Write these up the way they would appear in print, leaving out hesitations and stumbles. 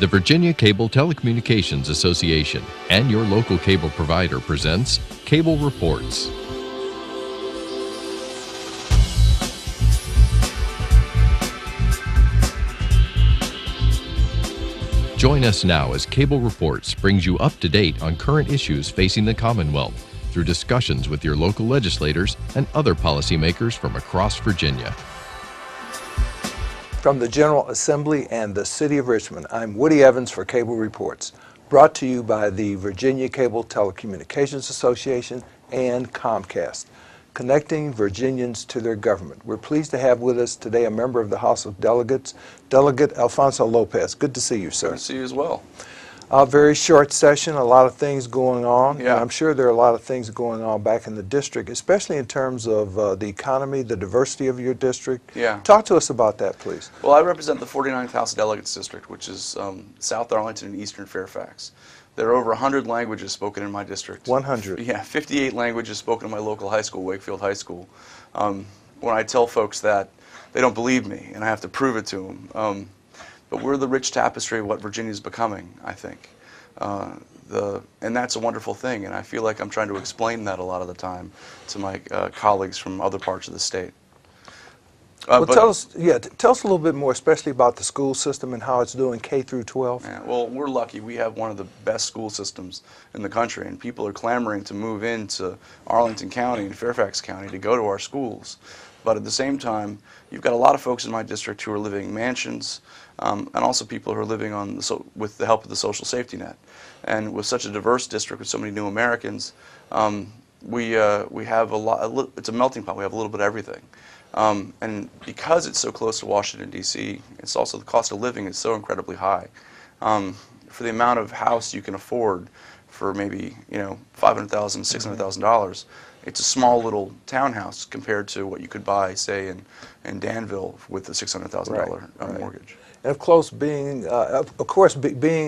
The Virginia Cable Telecommunications Association and your local cable provider presents Cable Reports. Join us now as Cable Reports brings you up to date on current issues facing the Commonwealth through discussions with your local legislators and other policymakers from across Virginia. From the General Assembly and the City of Richmond, I'm Woody Evans for Cable Reports, brought to you by the Virginia Cable Telecommunications Association and Comcast, connecting Virginians to their government. We're pleased to have with us today a member of the House of Delegates, Delegate Alfonso Lopez. Good to see you, sir. Good to see you as well. A very short session, a lot of things going on. Yeah. And I'm sure there are a lot of things going on back in the district, especially in terms of the economy, the diversity of your district. Yeah. Talk to us about that, please. Well, I represent the 49th House of Delegates District, which is South Arlington and Eastern Fairfax. There are over 100 languages spoken in my district. 100? Yeah, 58 languages spoken in my local high school, Wakefield High School. When I tell folks that, they don't believe me, and I have to prove it to them. But we're the rich tapestry of what Virginia is becoming, I think. And that's a wonderful thing, and I feel like I'm trying to explain that a lot of the time to my colleagues from other parts of the state. Well, tell us a little bit more, especially about the school system and how it's doing K through 12. Yeah, well, we're lucky. We have one of the best school systems in the country, and people are clamoring to move into Arlington County and Fairfax County to go to our schools. But at the same time, you've got a lot of folks in my district who are living in mansions, and also people who are living on with the help of the social safety net. And with such a diverse district with so many new Americans, we have it's a melting pot. We have a little bit of everything. And because it's so close to Washington, D.C., it's also the cost of living is so incredibly high. For the amount of house you can afford for maybe $500,000, $600,000, it's a small little townhouse compared to what you could buy, say, in Danville with a $600,000 mortgage. And of course, being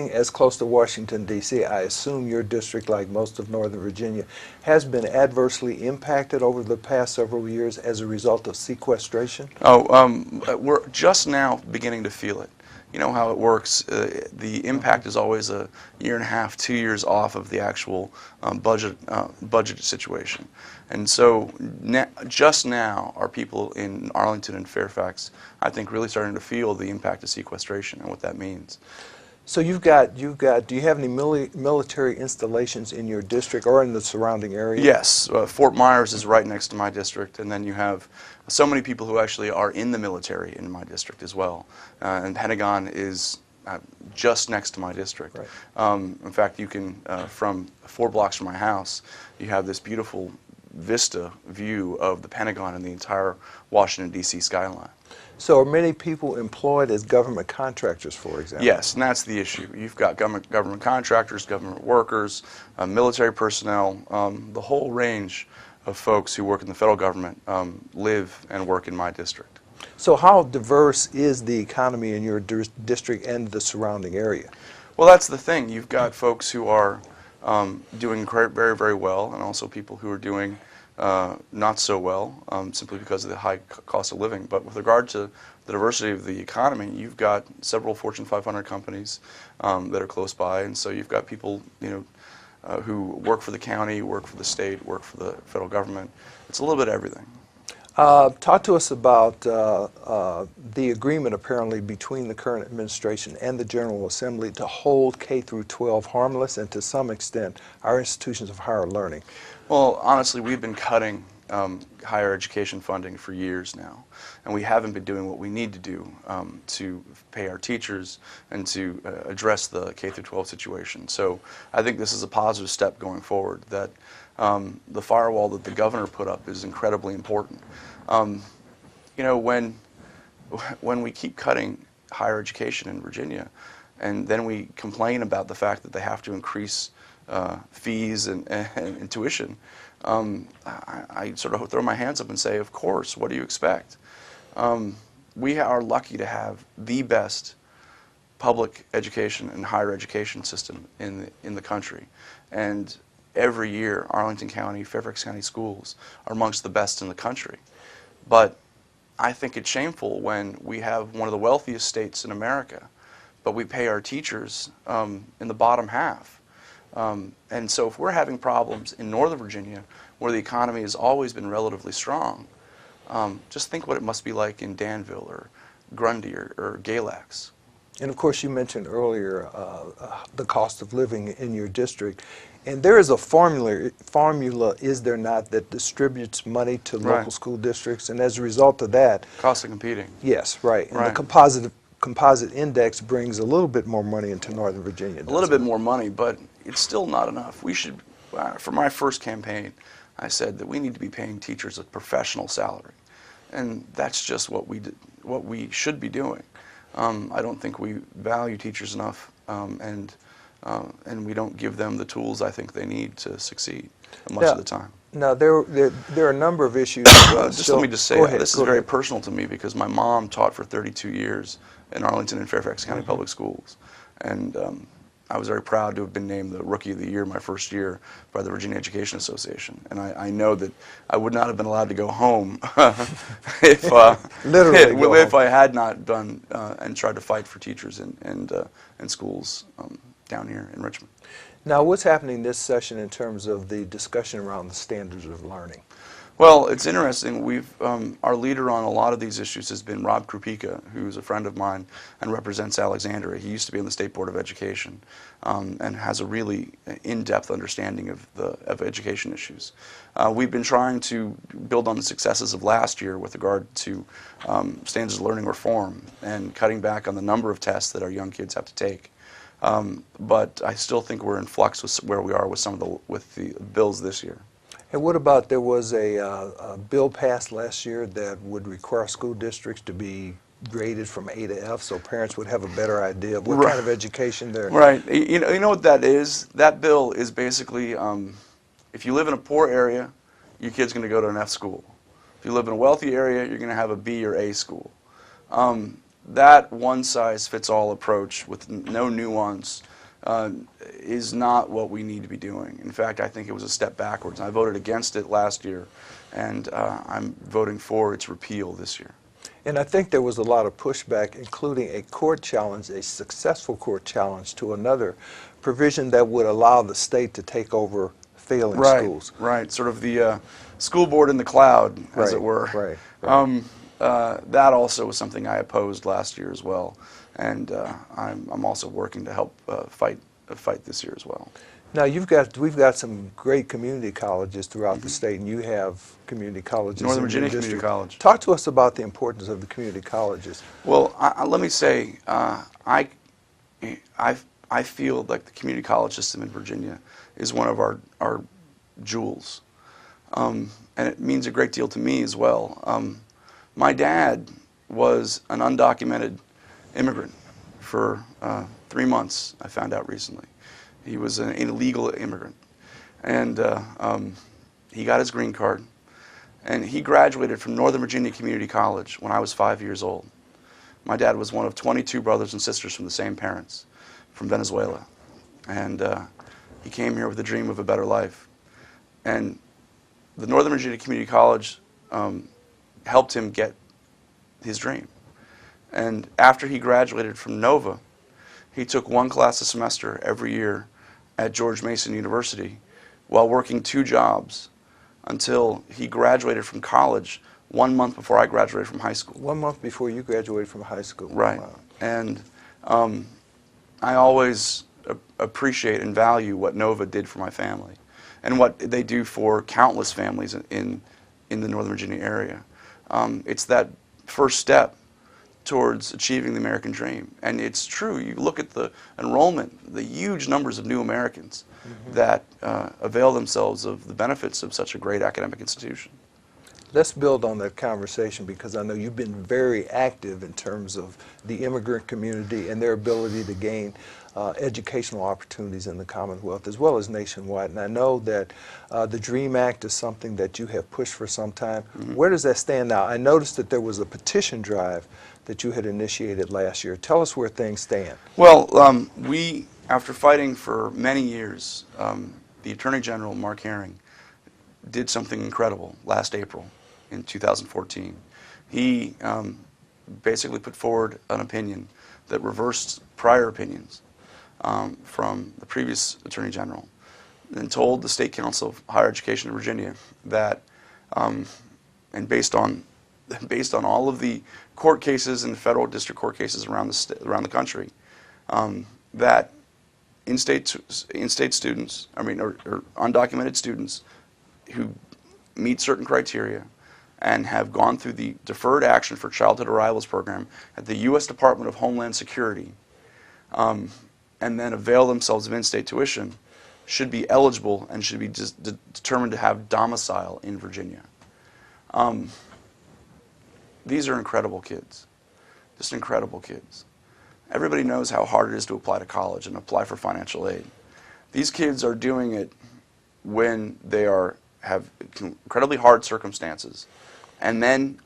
as close to Washington, D.C., I assume your district, like most of Northern Virginia, has been adversely impacted over the past several years as a result of sequestration? We're just now beginning to feel it. You know how it works. The impact is always a year and a half, 2 years off of the actual budget situation. And so just now are people in Arlington and Fairfax, I think, really starting to feel the impact of sequestration and what that means. So do you have any military installations in your district or in the surrounding area? Yes. Fort Myers is right next to my district, and then you have so many people who actually are in the military in my district as well. And Pentagon is just next to my district. Right. In fact, you can, from 4 blocks from my house, you have this beautiful vista view of the Pentagon and the entire Washington, D.C. skyline. So are many people employed as government contractors, for example? Yes, and that's the issue. You've got government contractors, government workers, military personnel, the whole range of folks who work in the federal government live and work in my district. So how diverse is the economy in your district and the surrounding area? Well, that's the thing. You've got folks who are doing very, very well, and also people who are doing not so well, simply because of the high cost of living. But with regard to the diversity of the economy, you've got several Fortune 500 companies that are close by, and so you've got people who work for the county, work for the state, work for the federal government. It's a little bit of everything. Talk to us about the agreement apparently between the current administration and the General Assembly to hold K through 12 harmless and to some extent our institutions of higher learning. Well, honestly, we've been cutting higher education funding for years now, and we haven't been doing what we need to do to pay our teachers and to address the K through 12 situation. So I think this is a positive step going forward, that the firewall that the governor put up is incredibly important. When we keep cutting higher education in Virginia, and then we complain about the fact that they have to increase fees and tuition, I sort of throw my hands up and say, of course, what do you expect? We are lucky to have the best public education and higher education system in the country. And every year, Arlington County, Fairfax County schools are amongst the best in the country. But I think it's shameful when we have one of the wealthiest states in America but we pay our teachers in the bottom half. And so if we're having problems in Northern Virginia, where the economy has always been relatively strong, just think what it must be like in Danville or Grundy or Galax. And of course, you mentioned earlier the cost of living in your district. And there is a formula, is there not, that distributes money to local school districts? And as a result of that... Cost of competing. Yes, right. And Right. the composite index brings a little bit more money into Northern Virginia. A little bit more money, but it's still not enough. We should, for my first campaign, I said that we need to be paying teachers a professional salary. And that's just what we should be doing. I don't think we value teachers enough, and we don't give them the tools I think they need to succeed much of the time. Now, there are a number of issues. Let me just say, this is very personal to me because my mom taught for 32 years in Arlington and Fairfax County Public Schools. And I was very proud to have been named the Rookie of the Year my first year by the Virginia Education Association. And I know that I would not have been allowed to go home if I had not done and tried to fight for teachers and schools down here in Richmond. Now, what's happening this session in terms of the discussion around the standards of learning? Well, it's interesting. Our leader on a lot of these issues has been Rob Krupika, who's a friend of mine and represents Alexandria. He used to be on the State Board of Education and has a really in-depth understanding of education issues. We've been trying to build on the successes of last year with regard to standards of learning reform and cutting back on the number of tests that our young kids have to take. But I still think we're in flux with where we are with with the bills this year. And what about, there was a bill passed last year that would require school districts to be graded from A to F, so parents would have a better idea of what kind of education they're... Right. You know what that is? That bill is basically, if you live in a poor area, your kid's going to go to an F school. If you live in a wealthy area, you're going to have a B or A school. That one-size-fits-all approach with no nuance is not what we need to be doing. In fact, I think it was a step backwards. I voted against it last year, and I'm voting for its repeal this year. And I think there was a lot of pushback, including a court challenge, a successful court challenge to another provision that would allow the state to take over failing schools. Right, sort of the school board in the cloud, as it were. Right. That also was something I opposed last year as well, and I'm also working to help fight this year as well. Now we've got some great community colleges throughout the state, and you have community colleges. Northern Virginia Community College. Talk to us about the importance of the community colleges. Well, let me say, I feel like the community college system in Virginia is one of our jewels, and it means a great deal to me as well. My dad was an undocumented immigrant for 3 months, I found out recently. He was an illegal immigrant. And he got his green card. And he graduated from Northern Virginia Community College when I was 5 years old. My dad was one of 22 brothers and sisters from the same parents, from Venezuela. And he came here with a dream of a better life. And the Northern Virginia Community College helped him get his dream. And after he graduated from Nova, he took one class a semester every year at George Mason University while working 2 jobs until he graduated from college 1 month before I graduated from high school. 1 month before you graduated from high school. Right. Wow. And I always appreciate and value what Nova did for my family and what they do for countless families in the Northern Virginia area. It's that first step towards achieving the American dream. And it's true, you look at the enrollment, the huge numbers of new Americans that avail themselves of the benefits of such a great academic institution. Let's build on that conversation, because I know you've been very active in terms of the immigrant community and their ability to gain educational opportunities in the Commonwealth as well as nationwide. And I know that the DREAM Act is something that you have pushed for some time. Where does that stand now? I noticed that there was a petition drive that you had initiated last year. Tell us where things stand. Well, we, after fighting for many years, the Attorney General, Mark Herring, did something incredible last April in 2014. He basically put forward an opinion that reversed prior opinions from the previous Attorney General and told the State Council of Higher Education in Virginia that, and based on all of the court cases and federal district court cases around the country, that in-state students, or undocumented students who meet certain criteria and have gone through the Deferred Action for Childhood Arrivals program at the U.S. Department of Homeland Security, and then avail themselves of in-state tuition, should be eligible and should be determined to have domicile in Virginia. These are incredible kids, just incredible kids. Everybody knows how hard it is to apply to college and apply for financial aid. These kids are doing it when they have incredibly hard circumstances, and then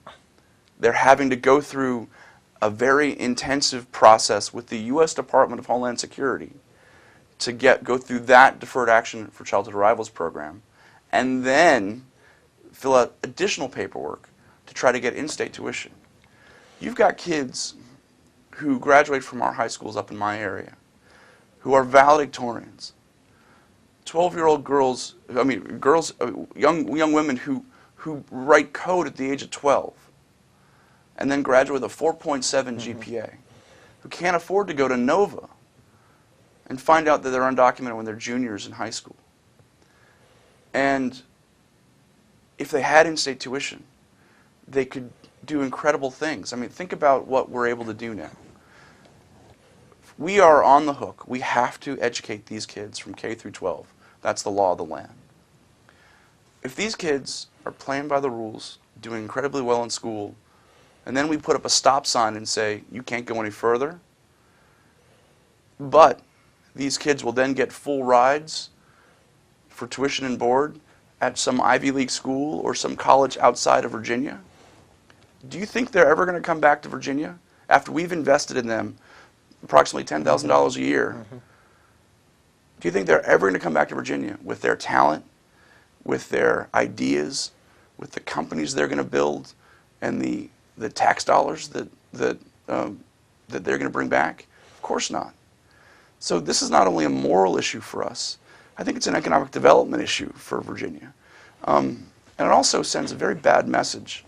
they're having to go through a very intensive process with the U.S. Department of Homeland Security to go through that Deferred Action for Childhood Arrivals program, and then fill out additional paperwork to try to get in-state tuition. You've got kids who graduate from our high schools up in my area who are valedictorians, 12-year-old girls, young women who write code at the age of 12 and then graduate with a 4.7 GPA, who can't afford to go to Nova and find out that they're undocumented when they're juniors in high school. And if they had in-state tuition, they could do incredible things. I mean, think about what we're able to do now. We are on the hook. We have to educate these kids from K through 12. That's the law of the land. If these kids are playing by the rules, doing incredibly well in school, and then we put up a stop sign and say, you can't go any further, but these kids will then get full rides for tuition and board at some Ivy League school or some college outside of Virginia, do you think they're ever going to come back to Virginia after we've invested in them approximately $10,000 a year? Do you think they're ever going to come back to Virginia with their talent, with their ideas, with the companies they're going to build, and the tax dollars that they're going to bring back? Of course not. So this is not only a moral issue for us, I think it's an economic development issue for Virginia. And it also sends a very bad message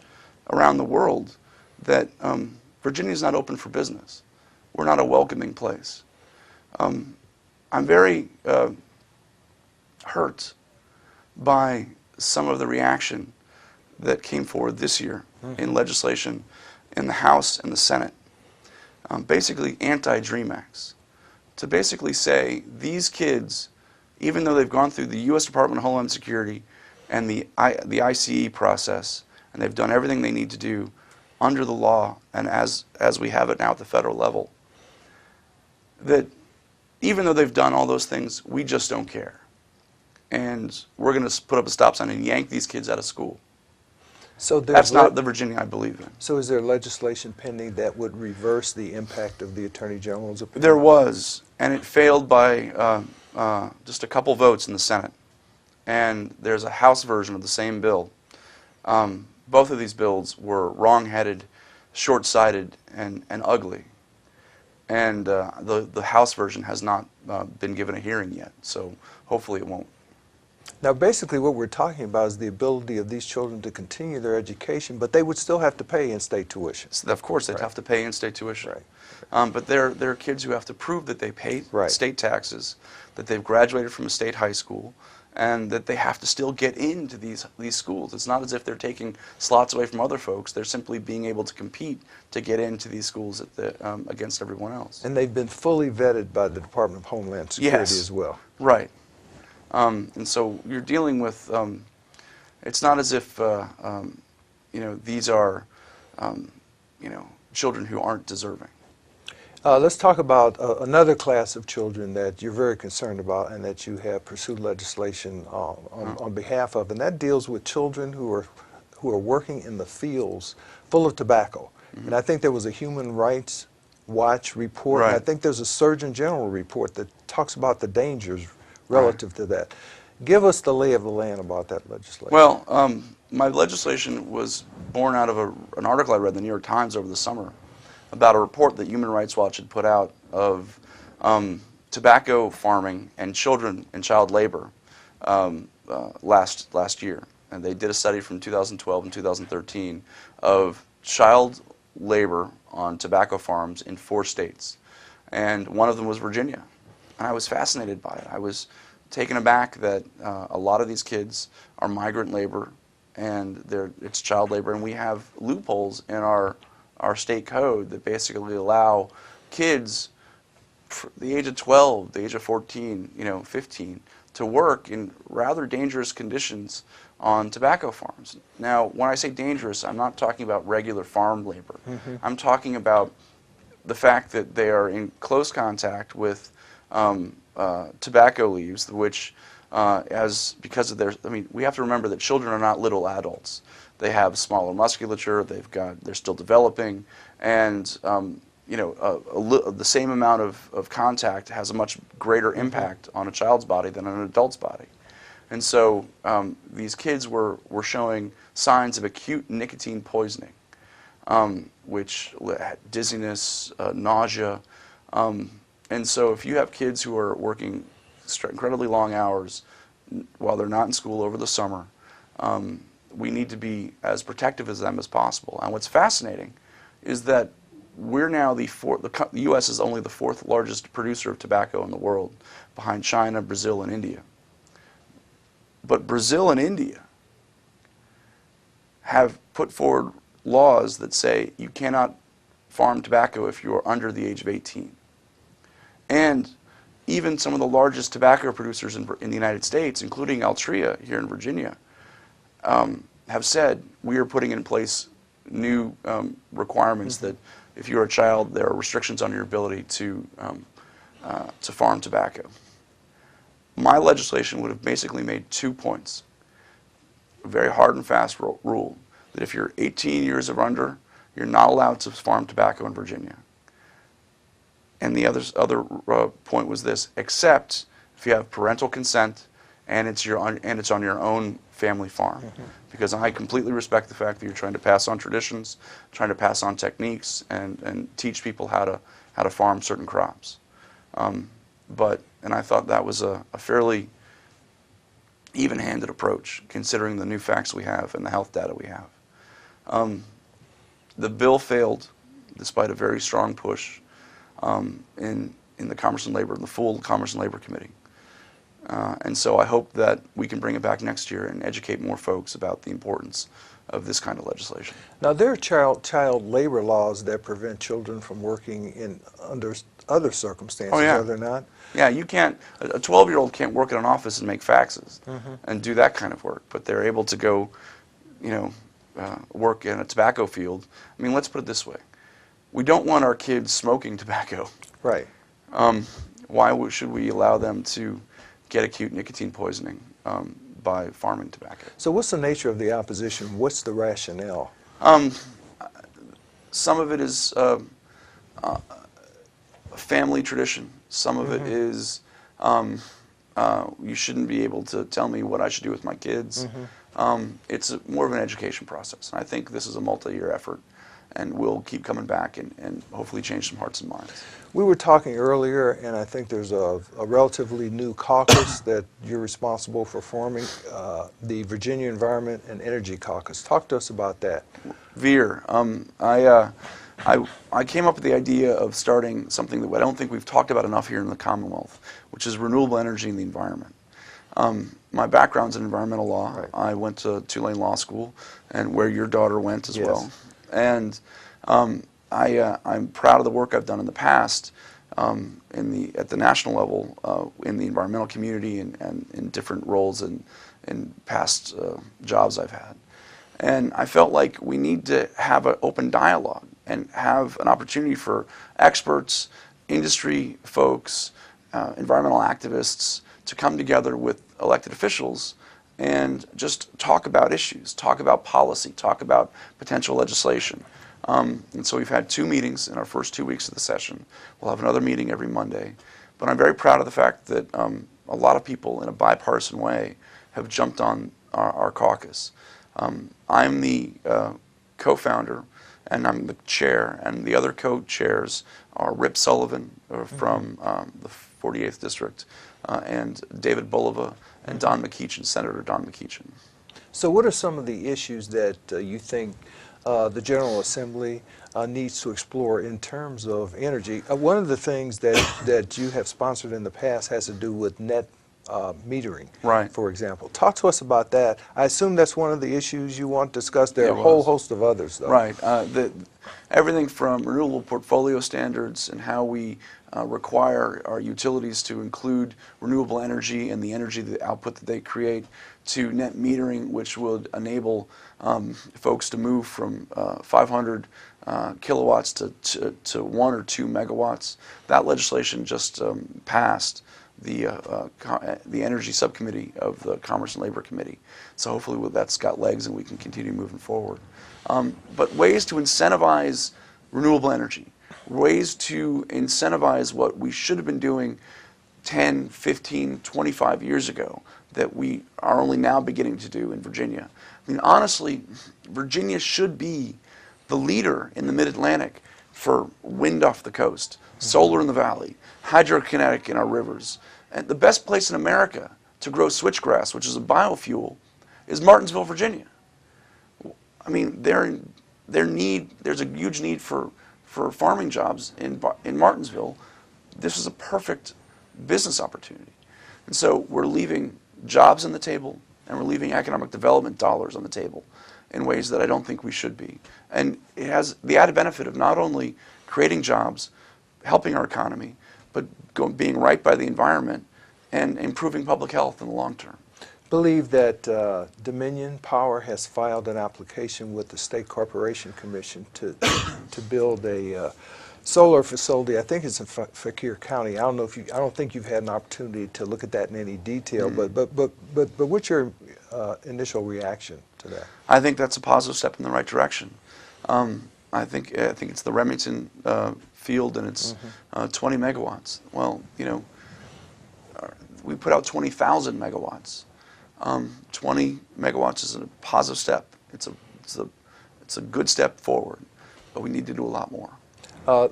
around the world that Virginia is not open for business. We're not a welcoming place. I'm very hurt by some of the reaction that came forward this year in legislation in the House and the Senate, basically anti-DREAM Acts, to basically say these kids, even though they've gone through the U.S. Department of Homeland Security and the ICE process, and they've done everything they need to do under the law and as we have it now at the federal level, that even though they've done all those things, we just don't care. And we're going to put up a stop sign and yank these kids out of school. So that's not the Virginia I believe in. So is there legislation pending that would reverse the impact of the Attorney General's opinion? There was, and it failed by just a couple votes in the Senate. And there's a House version of the same bill. Both of these bills were wrong-headed, short-sighted, and ugly. And the House version has not been given a hearing yet, so hopefully it won't. Now, basically what we're talking about is the ability of these children to continue their education, but they would still have to pay in-state tuition. So of course, they'd have to pay in-state tuition. Right. But there are kids who have to prove that they pay state taxes, that they've graduated from a state high school, and that they have to still get into these schools. It's not as if they're taking slots away from other folks. They're simply being able to compete to get into these schools against everyone else. And they've been fully vetted by the Department of Homeland Security as well. Right. And so you're dealing with, it's not as if, these are, children who aren't deserving. Let's talk about another class of children that you're very concerned about and that you have pursued legislation on behalf of, and that deals with children who are working in the fields full of tobacco. And I think there was a Human Rights Watch report, and I think there's a Surgeon General report that talks about the dangers relative to that. Give us the lay of the land about that legislation. Well, my legislation was born out of an article I read in the New York Times over the summer about a report that Human Rights Watch had put out of tobacco farming and children and child labor last year. And they did a study from 2012 and 2013 of child labor on tobacco farms in 4 states. And one of them was Virginia. And I was fascinated by it. I was taken aback that a lot of these kids are migrant labor, and it's child labor, and we have loopholes in our state code that basically allow kids the age of 12, the age of 14, 15, to work in rather dangerous conditions on tobacco farms. Now, when I say dangerous, I'm not talking about regular farm labor. Mm-hmm. I'm talking about the fact that they are in close contact with tobacco leaves, which, because of we have to remember that children are not little adults. They have smaller musculature. They're still developing, and the same amount of contact has a much greater impact on a child's body than an adult's body. And so these kids were showing signs of acute nicotine poisoning, which had dizziness, nausea. And so if you have kids who are working incredibly long hours while they're not in school over the summer, we need to be as protective of them as possible. And what's fascinating is that we're now the U.S. is only the 4th largest producer of tobacco in the world, behind China, Brazil, and India. But Brazil and India have put forward laws that say you cannot farm tobacco if you are under the age of 18. And even some of the largest tobacco producers in the United States, including Altria here in Virginia, have said we are putting in place new requirements that if you're a child, there are restrictions on your ability to farm tobacco. My legislation would have basically made 2 points. A very hard and fast rule that if you're 18 years or under, you're not allowed to farm tobacco in Virginia. And the other point was this: except if you have parental consent and it's on your own family farm. Mm-hmm. Because I completely respect the fact that you're trying to pass on traditions, trying to pass on techniques, and teach people how to farm certain crops. And I thought that was a fairly even-handed approach, considering the new facts we have and the health data we have. The bill failed, despite a very strong push in the Commerce and Labor, the full Commerce and Labor Committee. And so I hope that we can bring it back next year and educate more folks about the importance of this kind of legislation. Now, there are child labor laws that prevent children from working under other circumstances, oh, yeah. Are there not? Yeah, you can't, a 12-year-old can't work in an office and make faxes and do that kind of work, but they're able to go, work in a tobacco field. I mean, let's put it this way. We don't want our kids smoking tobacco. Right. Why should we allow them to get acute nicotine poisoning by farming tobacco? So what's the nature of the opposition? What's the rationale? Some of it is family tradition. Some of it is you shouldn't be able to tell me what I should do with my kids. It's more of an education process. And I think this is a multi-year effort, and we'll keep coming back and hopefully change some hearts and minds. We were talking earlier, and I think there's a relatively new caucus that you're responsible for forming, the Virginia Environment and Energy Caucus. Talk to us about that. VEER. I came up with the idea of starting something that I don't think we've talked about enough here in the Commonwealth, which is renewable energy in the environment. My background's in environmental law. Right. I went to Tulane Law School, and where your daughter went as well. And I'm proud of the work I've done in the past at the national level in the environmental community and in different roles in past jobs I've had. And I felt like we need to have an open dialogue and have an opportunity for experts, industry folks, environmental activists to come together with elected officials and just talk about issues, talk about policy, talk about potential legislation. And so we've had 2 meetings in our first 2 weeks of the session. We'll have another meeting every Monday. But I'm very proud of the fact that a lot of people in a bipartisan way have jumped on our caucus. I'm the co-founder and I'm the chair, and the other co-chairs are Rip Sullivan from the 48th District, and David Bulova, and Don McEachin, Senator Don McEachin. So what are some of the issues that you think the General Assembly needs to explore in terms of energy? One of the things that you have sponsored in the past has to do with net metering, Right. for example. Talk to us about that. I assume that's one of the issues you want to discuss. There are a It whole was. host of others, though. Right. Everything from renewable portfolio standards and how we require our utilities to include renewable energy and the energy the output that they create, to net metering, which would enable folks to move from 500 kilowatts to 1 or 2 megawatts. That legislation just passed the Energy Subcommittee of the Commerce and Labor Committee. So hopefully that's got legs and we can continue moving forward. But ways to incentivize renewable energy, ways to incentivize what we should have been doing 10, 15, 25 years ago that we are only now beginning to do in Virginia. I mean, honestly, Virginia should be the leader in the Mid-Atlantic for wind off the coast, solar in the valley, hydrokinetic in our rivers. And the best place in America to grow switchgrass, which is a biofuel, is Martinsville, Virginia. I mean, there's a huge need for farming jobs in Martinsville. This is a perfect business opportunity. And so we're leaving jobs on the table, and we're leaving economic development dollars on the table in ways that I don't think we should be. And it has the added benefit of not only creating jobs, helping our economy, but being right by the environment and improving public health in the long term. Believe that Dominion Power has filed an application with the State Corporation Commission to build a solar facility. I think it's in Fauquier County. I don't think you've had an opportunity to look at that in any detail. But what's your initial reaction to that? I think that's a positive step in the right direction. I think it's the Remington field, and it's 20 megawatts. Well, you know, we put out 20,000 megawatts. 20 megawatts is a positive step. It's a good step forward, but we need to do a lot more.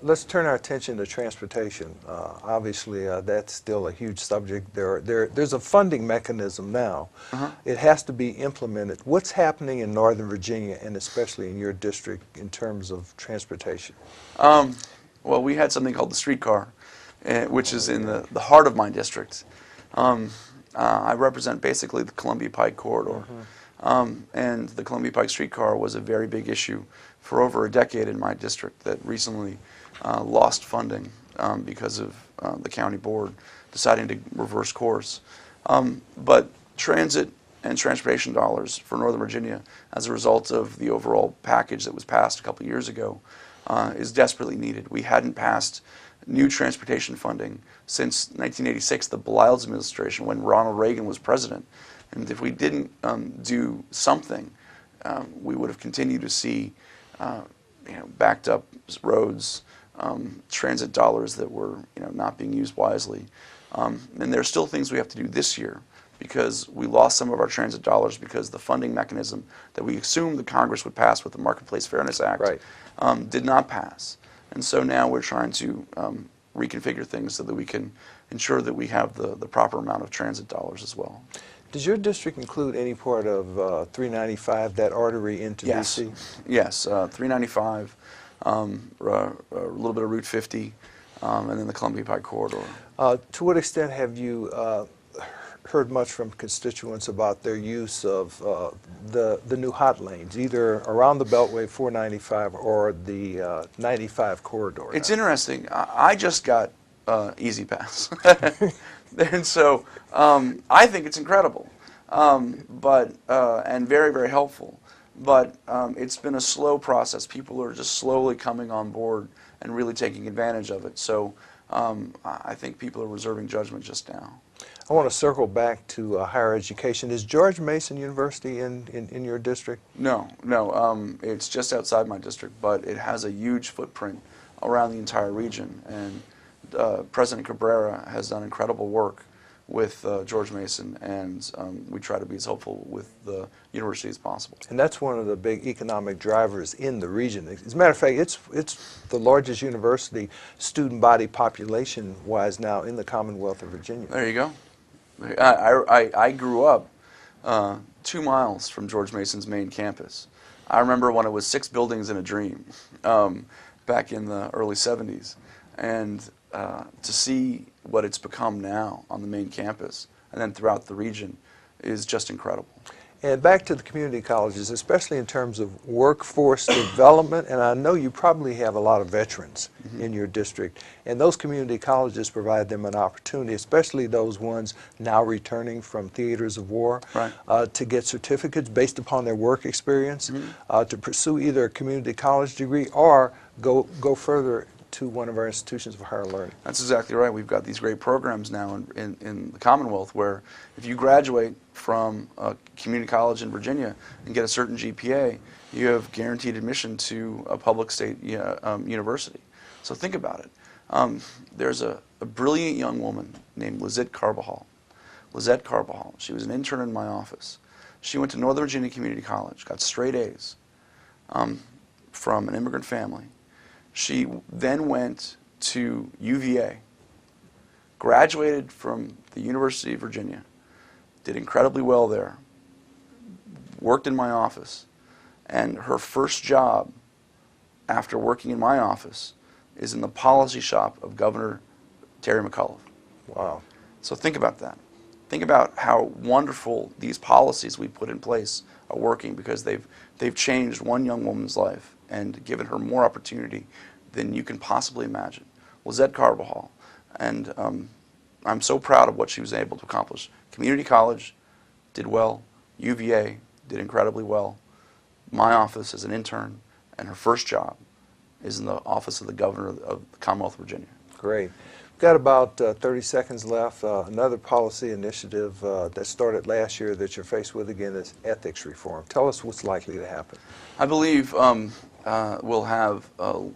Let's turn our attention to transportation. Obviously, that's still a huge subject. There's a funding mechanism now. It has to be implemented. What's happening in Northern Virginia, and especially in your district, in terms of transportation? Well, we had something called the streetcar, which is in the heart of my district. I represent basically the Columbia Pike corridor. And the Columbia Pike streetcar was a very big issue for over a decade in my district that recently lost funding because of the county board deciding to reverse course. But transit and transportation dollars for Northern Virginia, as a result of the overall package that was passed a couple of years ago, is desperately needed. We hadn't passed new transportation funding since 1986, the Blyles administration, when Ronald Reagan was president. And if we didn't do something, we would have continued to see backed up roads, transit dollars that were not being used wisely. And there are still things we have to do this year, because we lost some of our transit dollars because the funding mechanism that we assumed the Congress would pass with the Marketplace Fairness Act did not pass. And so now we're trying to reconfigure things so that we can ensure that we have the proper amount of transit dollars as well. Does your district include any part of 395, that artery into D.C.? Yes, 395, a little bit of Route 50, and then the Columbia Pike corridor. To what extent have you heard much from constituents about their use of the new hot lanes, either around the Beltway 495 or the 95 corridor? It's interesting. I just got Easy Pass. And so I think it's incredible, and very, very helpful. But it's been a slow process. People are just slowly coming on board and really taking advantage of it. So I think people are reserving judgment just now. I want to circle back to higher education. Is George Mason University in your district? No. It's just outside my district, but it has a huge footprint around the entire region. And President Cabrera has done incredible work with George Mason, and we try to be as hopeful with the university as possible. And that's one of the big economic drivers in the region. As a matter of fact, it's the largest university student body population-wise now in the Commonwealth of Virginia. There you go. I grew up 2 miles from George Mason's main campus. I remember when it was 6 buildings in a dream back in the early 70s. And to see what it's become now on the main campus and then throughout the region is just incredible. And back to the community colleges, especially in terms of workforce development, and I know you probably have a lot of veterans in your district, and those community colleges provide them an opportunity, especially those ones now returning from theaters of war, to get certificates based upon their work experience, to pursue either a community college degree or go further to one of our institutions of higher learning. That's exactly right. We've got these great programs now in the Commonwealth where if you graduate from a community college in Virginia and get a certain GPA, you have guaranteed admission to a public state university. So think about it. There's a brilliant young woman named Lizette Carbajal. Lizette Carbajal, she was an intern in my office. She went to Northern Virginia Community College, got straight A's from an immigrant family. She then went to UVA, graduated from the University of Virginia, did incredibly well there, worked in my office, and her first job after working in my office is in the policy shop of Governor Terry McAuliffe. Wow. So think about that. Think about how wonderful these policies we put in place are working because they've changed one young woman's life and given her more opportunity than you can possibly imagine. Lizette Carbajal, and I'm so proud of what she was able to accomplish. Community college did well, UVA did incredibly well, my office as an intern, and her first job is in the office of the governor of the Commonwealth of Virginia. Great. We've got about 30 seconds left. Another policy initiative that started last year that you're faced with again is ethics reform. Tell us what's likely to happen. I believe we'll have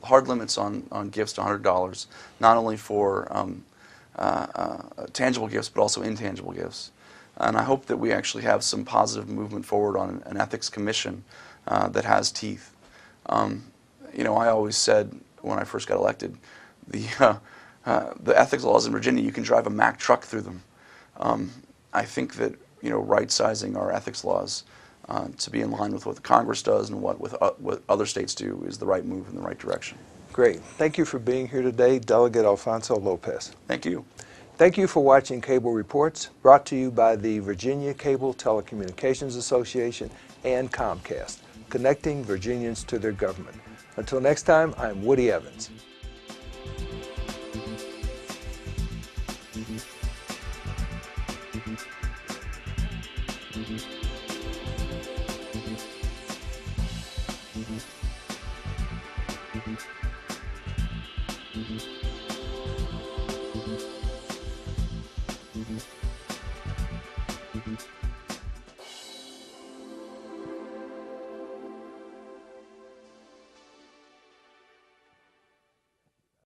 hard limits on gifts to $100, not only for tangible gifts but also intangible gifts. And I hope that we actually have some positive movement forward on an ethics commission that has teeth. You know, I always said when I first got elected, the ethics laws in Virginia, you can drive a Mack truck through them. I think that, you know, right-sizing our ethics laws to be in line with what the Congress does and what other states do is the right move in the right direction. Great. Thank you for being here today, Delegate Alfonso Lopez. Thank you. Thank you for watching Cable Reports, brought to you by the Virginia Cable Telecommunications Association and Comcast, connecting Virginians to their government. Until next time, I'm Woody Evans. Mm-hmm.